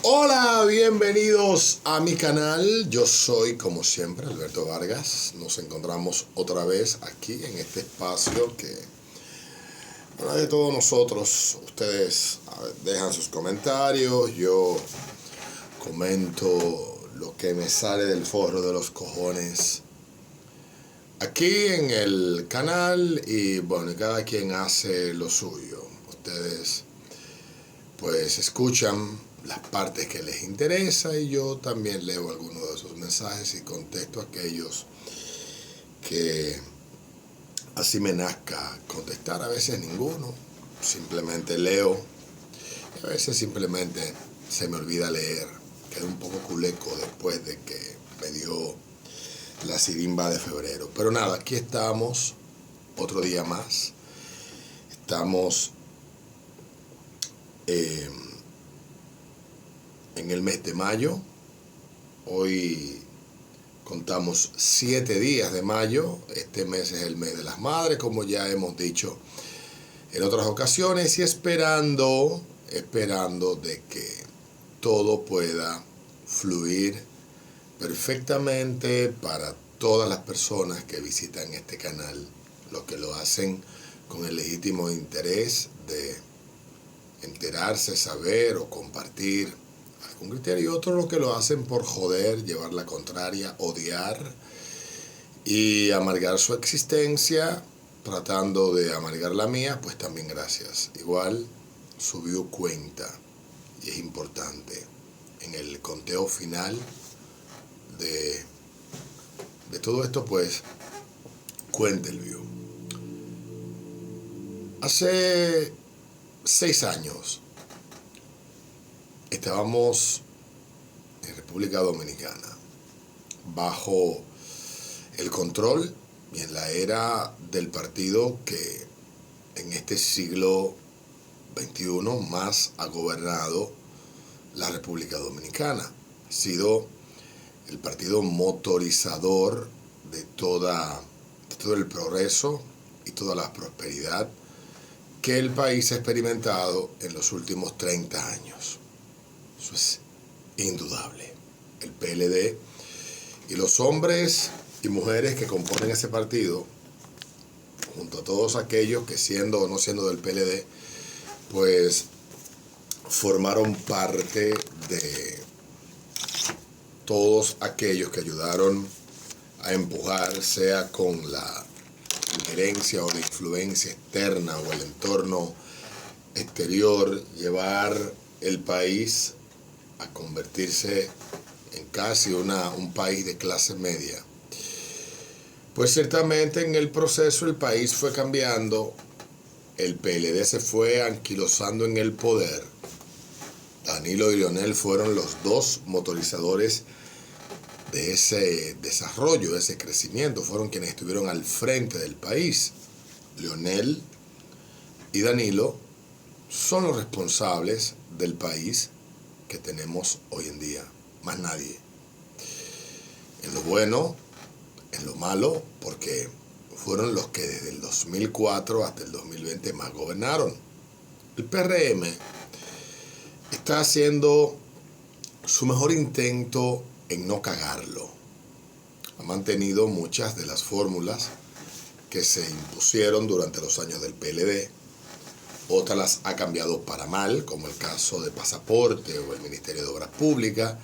Hola, bienvenidos a mi canal. Yo soy, como siempre, Alberto Vargas. Nos encontramos otra vez aquí en este espacio que, bueno, de todos nosotros, ustedes dejan sus comentarios, yo comento lo que me sale del forro de los cojones aquí en el canal y bueno, cada quien hace lo suyo. Ustedes pues escuchan las partes que les interesa y yo también leo algunos de esos mensajes y contesto a aquellos que así me nazca contestar. A veces ninguno, simplemente leo y a veces simplemente se me olvida leer. Quedé un poco culeco después de que me dio la sirimba de febrero. Pero nada, aquí estamos, otro día más. Estamos en el mes de mayo. Hoy contamos 7 días de mayo. Este mes es el mes de las madres, como ya hemos dicho en otras ocasiones, y esperando de que todo pueda fluir perfectamente para todas las personas que visitan este canal, los que lo hacen con el legítimo interés de enterarse, saber o compartir algún criterio, y otros los que lo hacen por joder, llevar la contraria, odiar y amargar su existencia, tratando de amargar la mía. Pues también gracias. Igual subió cuenta y es importante en el conteo final de todo esto, pues cuente el view. Hace 6 años estábamos en República Dominicana bajo el control y en la era del partido que en este siglo XXI más ha gobernado la República Dominicana. Ha sido el partido motorizador de todo el progreso y toda la prosperidad que el país ha experimentado en los últimos 30 años. Eso es indudable. El PLD y los hombres y mujeres que componen ese partido, junto a todos aquellos que siendo o no siendo del PLD, pues formaron parte de todos aquellos que ayudaron a empujar, sea con la injerencia o la influencia externa o el entorno exterior, llevar el país a convertirse en casi un país de clase media. Pues ciertamente en el proceso el país fue cambiando, el PLD se fue anquilosando en el poder. Danilo y Leonel fueron los dos motorizadores de ese desarrollo, de ese crecimiento, fueron quienes estuvieron al frente del país. Leonel y Danilo son los responsables del país que tenemos hoy en día, más nadie. En lo bueno, en lo malo, porque fueron los que desde el 2004 hasta el 2020 más gobernaron. El PRM está haciendo su mejor intento en no cagarlo. Ha mantenido muchas de las fórmulas que se impusieron durante los años del PLD. Otras las ha cambiado para mal, como el caso de pasaporte o el Ministerio de Obras Públicas,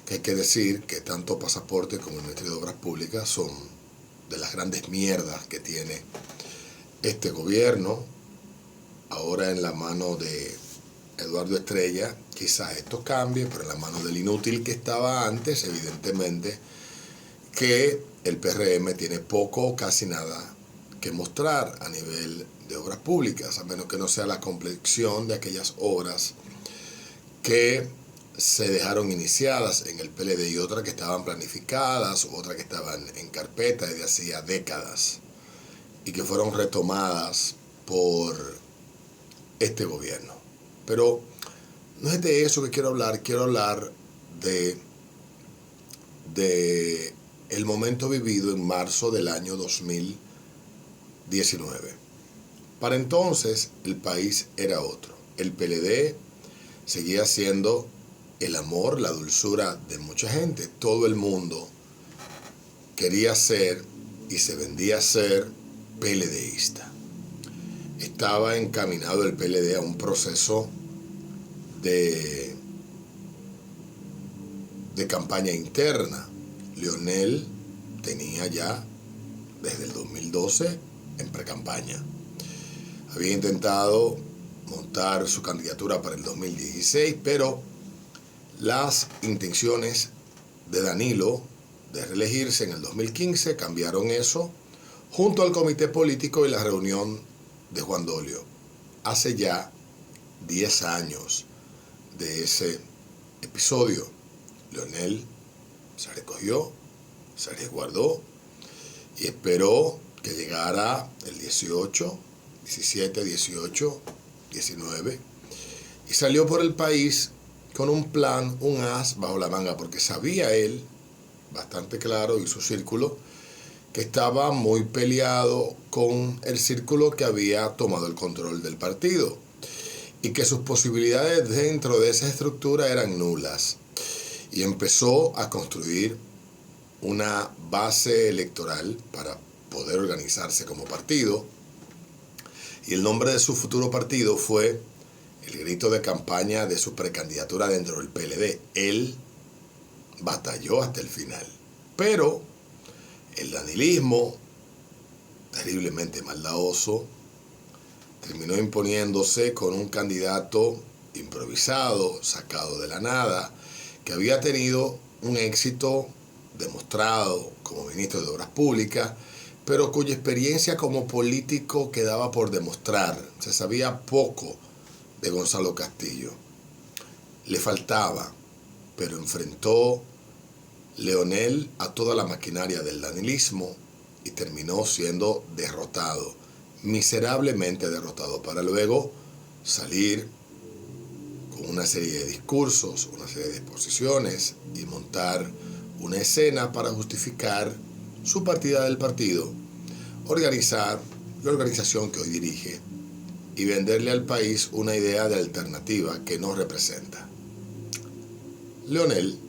que hay que decir que tanto pasaporte como el Ministerio de Obras Públicas son de las grandes mierdas que tiene este gobierno. Ahora en la mano de Eduardo Estrella quizás esto cambie, pero en la mano del inútil que estaba antes, evidentemente que el PRM tiene poco o casi nada que mostrar a nivel de obras públicas, a menos que no sea la complexión de aquellas obras que se dejaron iniciadas en el PLD y otras que estaban planificadas, u otras que estaban en carpeta desde hacía décadas y que fueron retomadas por este gobierno. Pero no es de eso que quiero hablar de el momento vivido en marzo del año 2019. Para entonces el país era otro. El PLD seguía siendo el amor, la dulzura de mucha gente. Todo el mundo quería ser y se vendía a ser PLDista. Estaba encaminado el PLD a un proceso de campaña interna. Leonel tenía ya desde el 2012 en precampaña. Había intentado montar su candidatura para el 2016, pero las intenciones de Danilo de reelegirse en el 2015 cambiaron eso junto al comité político y la reunión de Juan Dolio. Hace ya 10 años de ese episodio, Leonel se recogió, se resguardó y esperó que llegara el 18, 17, 18, 19 y salió por el país con un plan, un as bajo la manga, porque sabía él, bastante claro, y su círculo, que estaba muy peleado con el círculo que había tomado el control del partido y que sus posibilidades dentro de esa estructura eran nulas. Y empezó a construir una base electoral para poder organizarse como partido. Y el nombre de su futuro partido fue el grito de campaña de su precandidatura dentro del PLD. Él batalló hasta el final. Pero el danilismo, terriblemente maldadoso, terminó imponiéndose con un candidato improvisado, sacado de la nada, que había tenido un éxito demostrado como ministro de Obras Públicas, pero cuya experiencia como político quedaba por demostrar. Se sabía poco de Gonzalo Castillo. Le faltaba, pero enfrentó Leonel a toda la maquinaria del danilismo y terminó siendo derrotado, miserablemente derrotado, para luego salir con una serie de discursos, una serie de exposiciones y montar una escena para justificar su partida del partido, organizar la organización que hoy dirige y venderle al país una idea de alternativa que no representa. Leonel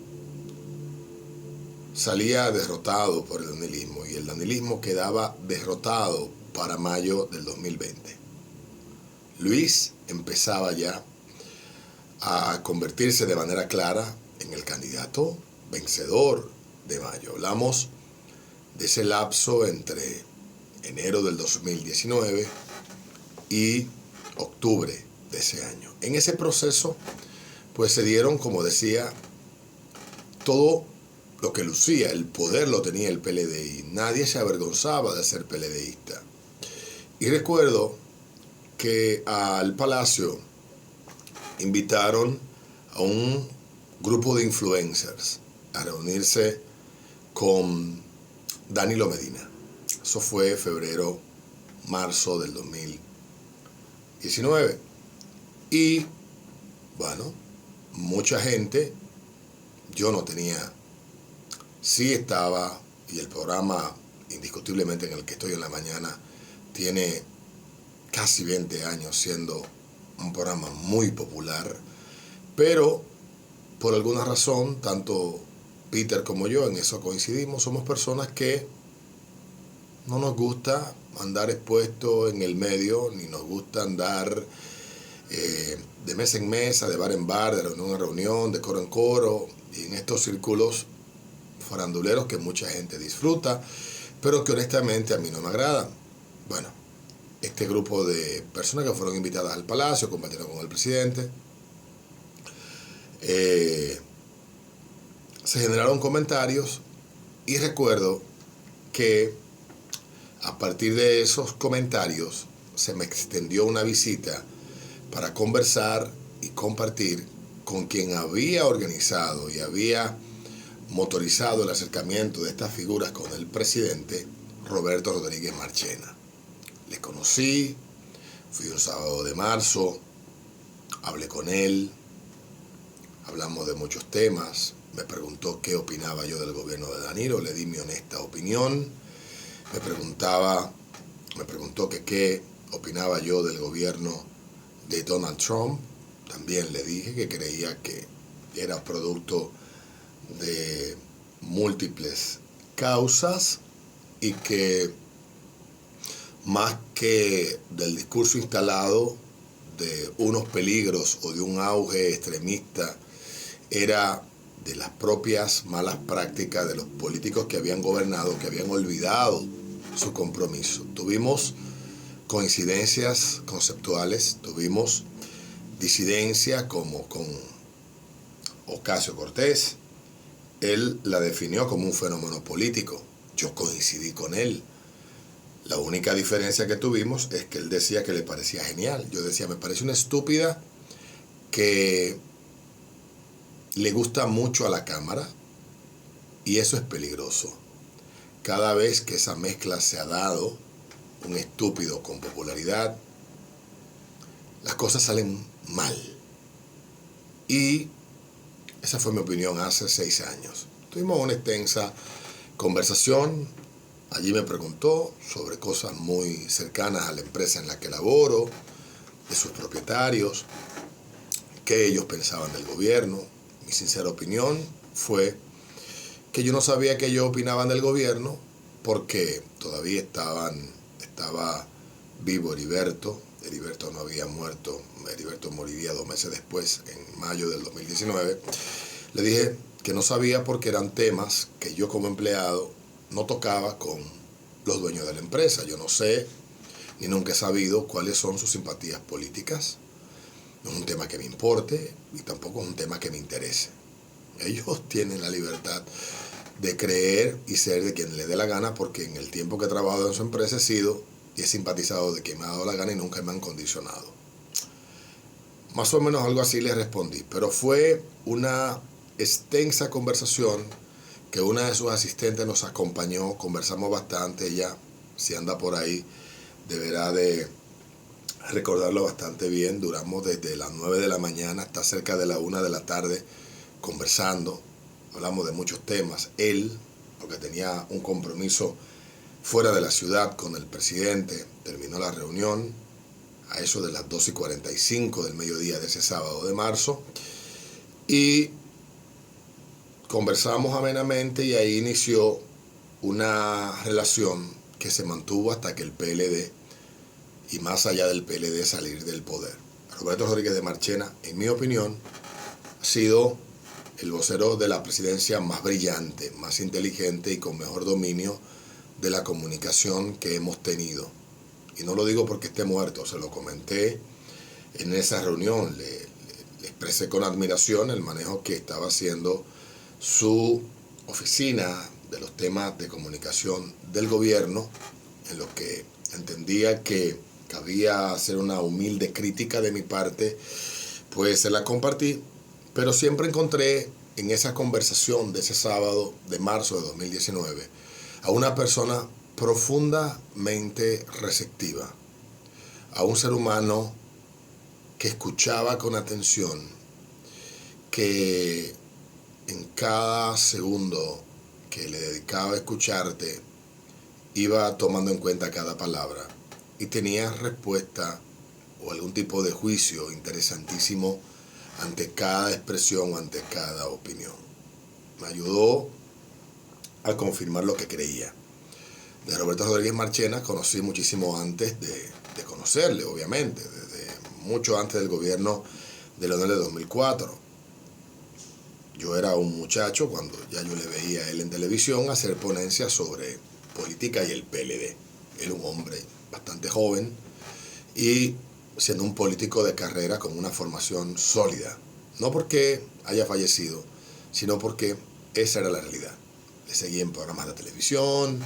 salía derrotado por el danilismo y el danilismo quedaba derrotado para mayo del 2020. Luis empezaba ya a convertirse de manera clara en el candidato vencedor de mayo. Hablamos de ese lapso entre enero del 2019 y octubre de ese año. En ese proceso, pues se dieron, como decía, todo lo que lucía, el poder lo tenía el PLD y nadie se avergonzaba de ser PLDista. Y recuerdo que al Palacio invitaron a un grupo de influencers a reunirse con Danilo Medina. Eso fue febrero, marzo del 2019. Y bueno, mucha gente, yo no tenía, sí estaba, y el programa indiscutiblemente en el que estoy en la mañana tiene casi 20 años siendo un programa muy popular, pero por alguna razón, tanto Peter como yo, en eso coincidimos, somos personas que no nos gusta andar expuestos en el medio, ni nos gusta andar de mesa en mesa, de bar en bar, de reunión en reunión, de coro en coro, y en estos círculos faranduleros que mucha gente disfruta, pero que honestamente a mí no me agradan. Bueno, este grupo de personas que fueron invitadas al Palacio, compartieron con el presidente, se generaron comentarios y recuerdo que a partir de esos comentarios se me extendió una visita para conversar y compartir con quien había organizado y había motorizado el acercamiento de estas figuras con el presidente, Roberto Rodríguez Marchena. Le conocí, fui un sábado de marzo, hablé con él, hablamos de muchos temas, me preguntó qué opinaba yo del gobierno de Danilo, le di mi honesta opinión, me preguntó que qué opinaba yo del gobierno de Donald Trump, también le dije que creía que era producto de múltiples causas y que más que del discurso instalado de unos peligros o de un auge extremista, era de las propias malas prácticas de los políticos que habían gobernado, que habían olvidado su compromiso. Tuvimos coincidencias conceptuales, tuvimos disidencia como con Ocasio Cortés. Él la definió como un fenómeno político. Yo coincidí con él. La única diferencia que tuvimos es que él decía que le parecía genial. Yo decía, me parece una estúpida que le gusta mucho a la cámara y eso es peligroso. Cada vez que esa mezcla se ha dado, un estúpido con popularidad, las cosas salen mal. Y esa fue mi opinión hace 6 años. Tuvimos una extensa conversación. Allí me preguntó sobre cosas muy cercanas a la empresa en la que laboro, de sus propietarios, qué ellos pensaban del gobierno. Mi sincera opinión fue que yo no sabía qué ellos opinaban del gobierno porque todavía estaba vivo Heriberto. Heriberto no había muerto. Heriberto moriría 2 meses después, en mayo del 2019. Le dije que no sabía porque eran temas que yo como empleado no tocaba con los dueños de la empresa. Yo no sé, ni nunca he sabido cuáles son sus simpatías políticas. No es un tema que me importe y tampoco es un tema que me interese. Ellos tienen la libertad de creer y ser de quien le dé la gana, porque en el tiempo que he trabajado en su empresa he sido y he simpatizado de quien me ha dado la gana y nunca me han condicionado. Más o menos algo así le respondí, pero fue una extensa conversación que una de sus asistentes nos acompañó, conversamos bastante. Ella, si anda por ahí, deberá de recordarlo bastante bien. Duramos desde las 9 de la mañana hasta cerca de la 1 de la tarde conversando. Hablamos de muchos temas. Él, porque tenía un compromiso fuera de la ciudad con el presidente, terminó la reunión a eso de las 2:45 del mediodía de ese sábado de marzo y conversamos amenamente y ahí inició una relación que se mantuvo hasta que el PLD y más allá del PLD salir del poder. Roberto Rodríguez de Marchena, en mi opinión, ha sido el vocero de la presidencia más brillante, más inteligente y con mejor dominio de la comunicación que hemos tenido. Y no lo digo porque esté muerto, se lo comenté en esa reunión, le expresé con admiración el manejo que estaba haciendo su oficina de los temas de comunicación del gobierno, en lo que entendía que cabía hacer una humilde crítica de mi parte, pues se la compartí, pero siempre encontré en esa conversación de ese sábado de marzo de 2019 a una persona profundamente receptiva, a un ser humano que escuchaba con atención, que en cada segundo que le dedicaba a escucharte iba tomando en cuenta cada palabra y tenía respuesta o algún tipo de juicio interesantísimo ante cada expresión o ante cada opinión. Me ayudó a confirmar lo que creía. De Roberto Rodríguez Marchena conocí muchísimo antes de conocerle, obviamente, desde mucho antes del gobierno de Leonel de 2004. Yo era un muchacho cuando ya yo le veía a él en televisión hacer ponencias sobre política y el PLD. Él un hombre bastante joven y siendo un político de carrera con una formación sólida. No porque haya fallecido, sino porque esa era la realidad. Le seguía en programas de televisión,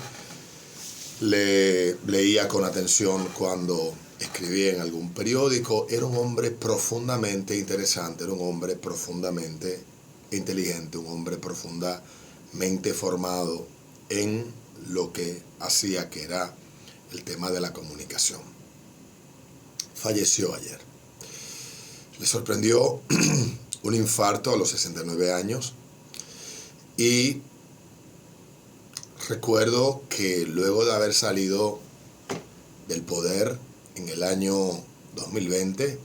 le leía con atención cuando escribía en algún periódico. Era un hombre profundamente interesante, era un hombre profundamente inteligente, un hombre profundamente formado en lo que hacía, que era el tema de la comunicación. Falleció ayer. Le sorprendió un infarto a los 69 años y recuerdo que luego de haber salido del poder en el año 2020,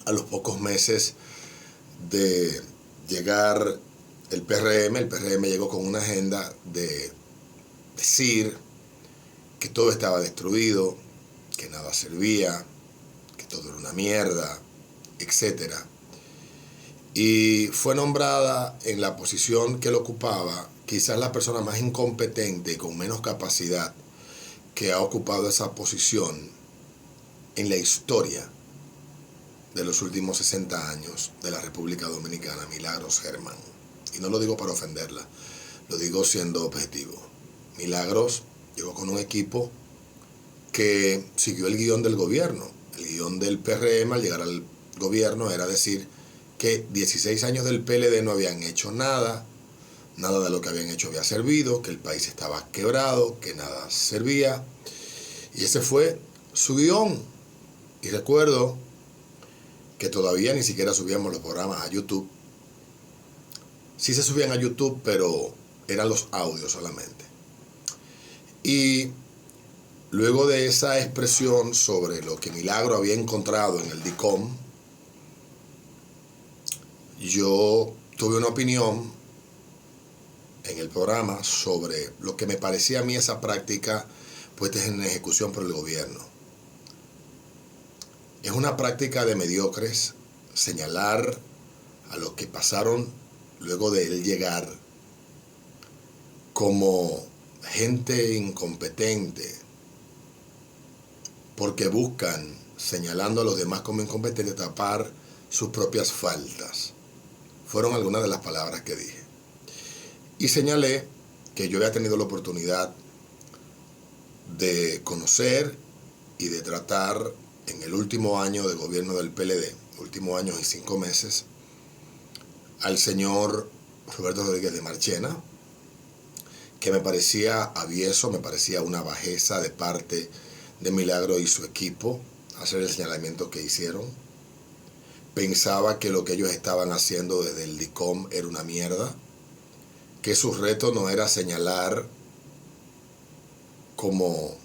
a los pocos meses de llegar el PRM llegó con una agenda de decir que todo estaba destruido, que nada servía, que todo era una mierda, etc. Y fue nombrada en la posición que lo ocupaba quizás la persona más incompetente y con menos capacidad que ha ocupado esa posición en la historia de los últimos 60 años de la República Dominicana, Milagros Germán. Y no lo digo para ofenderla, lo digo siendo objetivo. Milagros llegó con un equipo que siguió el guión del gobierno. El guión del PRM al llegar al gobierno era decir que 16 años del PLD no habían hecho nada, nada de lo que habían hecho había servido, que el país estaba quebrado, que nada servía. Y ese fue su guión. Y recuerdo que todavía ni siquiera subíamos los programas a YouTube. Sí se subían a YouTube, pero eran los audios solamente. Y luego de esa expresión sobre lo que Milagro había encontrado en el DICOM, yo tuve una opinión en el programa sobre lo que me parecía a mí esa práctica puesta en ejecución por el gobierno. Es una práctica de mediocres señalar a los que pasaron luego de él llegar como gente incompetente, porque buscan, señalando a los demás como incompetentes, tapar sus propias faltas. Fueron algunas de las palabras que dije. Y señalé que yo había tenido la oportunidad de conocer y de tratar en el último año de gobierno del PLD, último año y 5 meses, al señor Roberto Rodríguez de Marchena, que me parecía avieso, me parecía una bajeza de parte de Milagro y su equipo hacer el señalamiento que hicieron. Pensaba que lo que ellos estaban haciendo desde el DICOM era una mierda, que su reto no era señalar como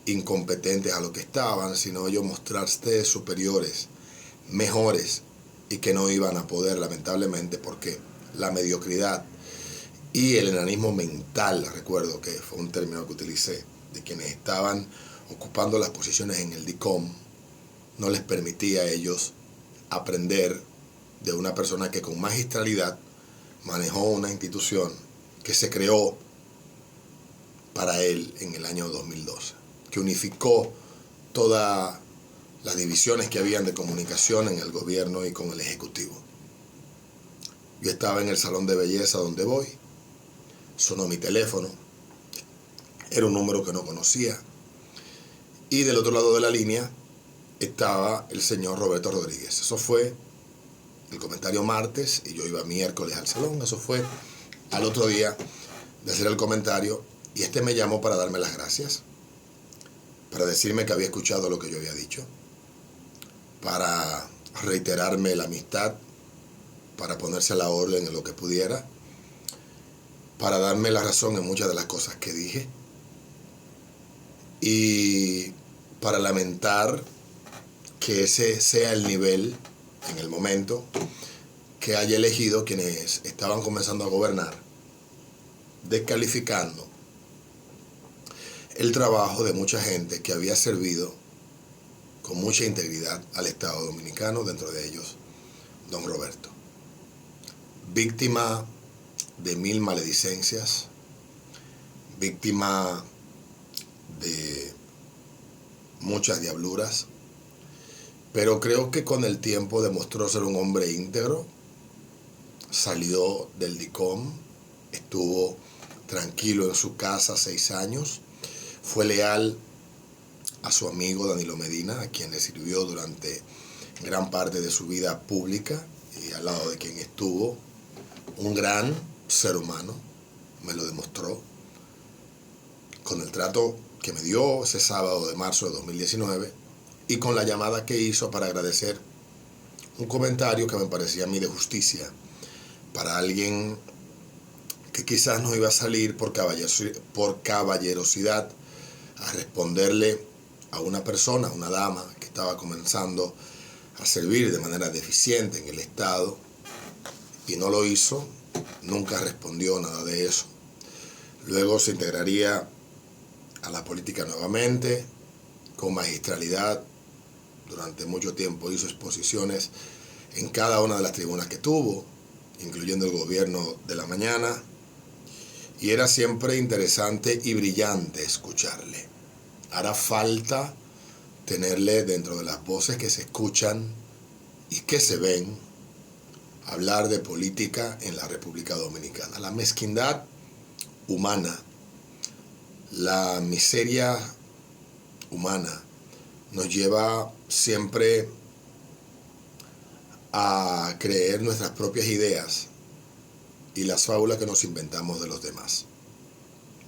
incompetentes a lo que estaban, sino ellos mostrarse superiores, mejores, y que no iban a poder, lamentablemente, porque la mediocridad y el enanismo mental, recuerdo que fue un término que utilicé, de quienes estaban ocupando las posiciones en el DICOM, no les permitía a ellos aprender de una persona que con magistralidad manejó una institución que se creó para él en el año 2012, que unificó todas las divisiones que habían de comunicación en el gobierno y con el ejecutivo. Yo estaba en el salón de belleza donde voy, sonó mi teléfono, era un número que no conocía, y del otro lado de la línea estaba el señor Roberto Rodríguez. Eso fue el comentario martes y yo iba miércoles al salón. Eso fue al otro día de hacer el comentario y este me llamó para darme las gracias, para decirme que había escuchado lo que yo había dicho, para reiterarme la amistad, para ponerse a la orden en lo que pudiera, para darme la razón en muchas de las cosas que dije y para lamentar que ese sea el nivel en el momento que haya elegido quienes estaban comenzando a gobernar, descalificando el trabajo de mucha gente que había servido con mucha integridad al Estado Dominicano, dentro de ellos don Roberto. Víctima de 1000 maledicencias, víctima de muchas diabluras, pero creo que con el tiempo demostró ser un hombre íntegro. Salió del DICOM, estuvo tranquilo en su casa 6 años, fue leal a su amigo Danilo Medina, a quien le sirvió durante gran parte de su vida pública y al lado de quien estuvo un gran ser humano, me lo demostró con el trato que me dio ese sábado de marzo de 2019 y con la llamada que hizo para agradecer un comentario que me parecía a mí de justicia para alguien que quizás no iba a salir por caballerosidad a responderle a una persona, una dama que estaba comenzando a servir de manera deficiente en el Estado y no lo hizo, nunca respondió nada de eso. Luego se integraría a la política nuevamente, con magistralidad. Durante mucho tiempo hizo exposiciones en cada una de las tribunas que tuvo, incluyendo el gobierno de la mañana, y era siempre interesante y brillante escucharle. Hará falta tenerle dentro de las voces que se escuchan y que se ven hablar de política en la República Dominicana. La mezquindad humana, la miseria humana nos lleva siempre a creer nuestras propias ideas y las fábulas que nos inventamos de los demás.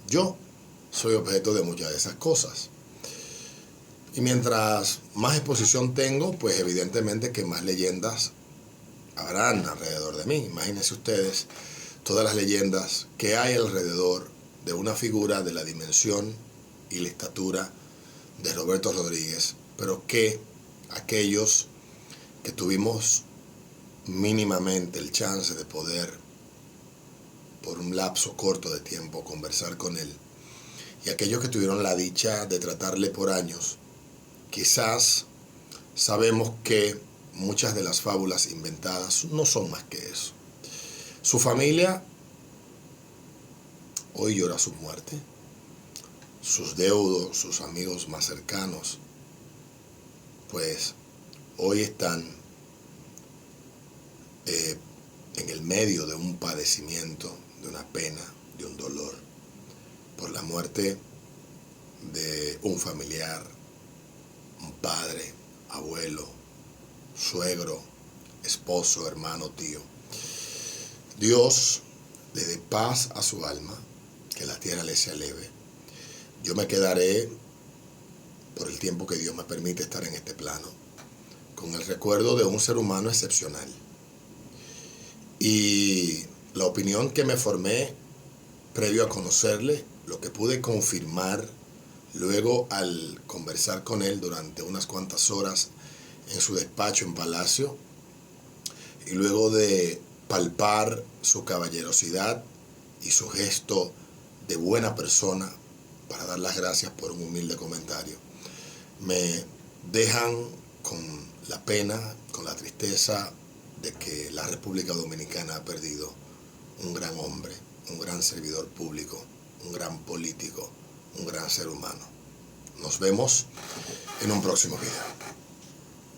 Yo soy objeto de muchas de esas cosas. Y mientras más exposición tengo, pues evidentemente que más leyendas habrán alrededor de mí. Imagínense ustedes todas las leyendas que hay alrededor de una figura de la dimensión y la estatura de Roberto Rodríguez, pero que aquellos que tuvimos mínimamente el chance de poder, por un lapso corto de tiempo, conversar con él, y aquellos que tuvieron la dicha de tratarle por años, quizás sabemos que muchas de las fábulas inventadas no son más que eso. Su familia hoy llora su muerte, sus deudos, sus amigos más cercanos, pues hoy están en el medio de un padecimiento, de una pena, de un dolor, por la muerte de un familiar, un padre, abuelo, suegro, esposo, hermano, tío. Dios le dé paz a su alma, que la tierra le sea leve. Yo me quedaré, por el tiempo que Dios me permite estar en este plano, con el recuerdo de un ser humano excepcional. Y la opinión que me formé previo a conocerle, lo que pude confirmar luego al conversar con él durante unas cuantas horas en su despacho en Palacio, y luego de palpar su caballerosidad y su gesto de buena persona para dar las gracias por un humilde comentario, me dejan con la pena, con la tristeza de que la República Dominicana ha perdido un gran hombre, un gran servidor público, un gran político, un gran ser humano. Nos vemos en un próximo video.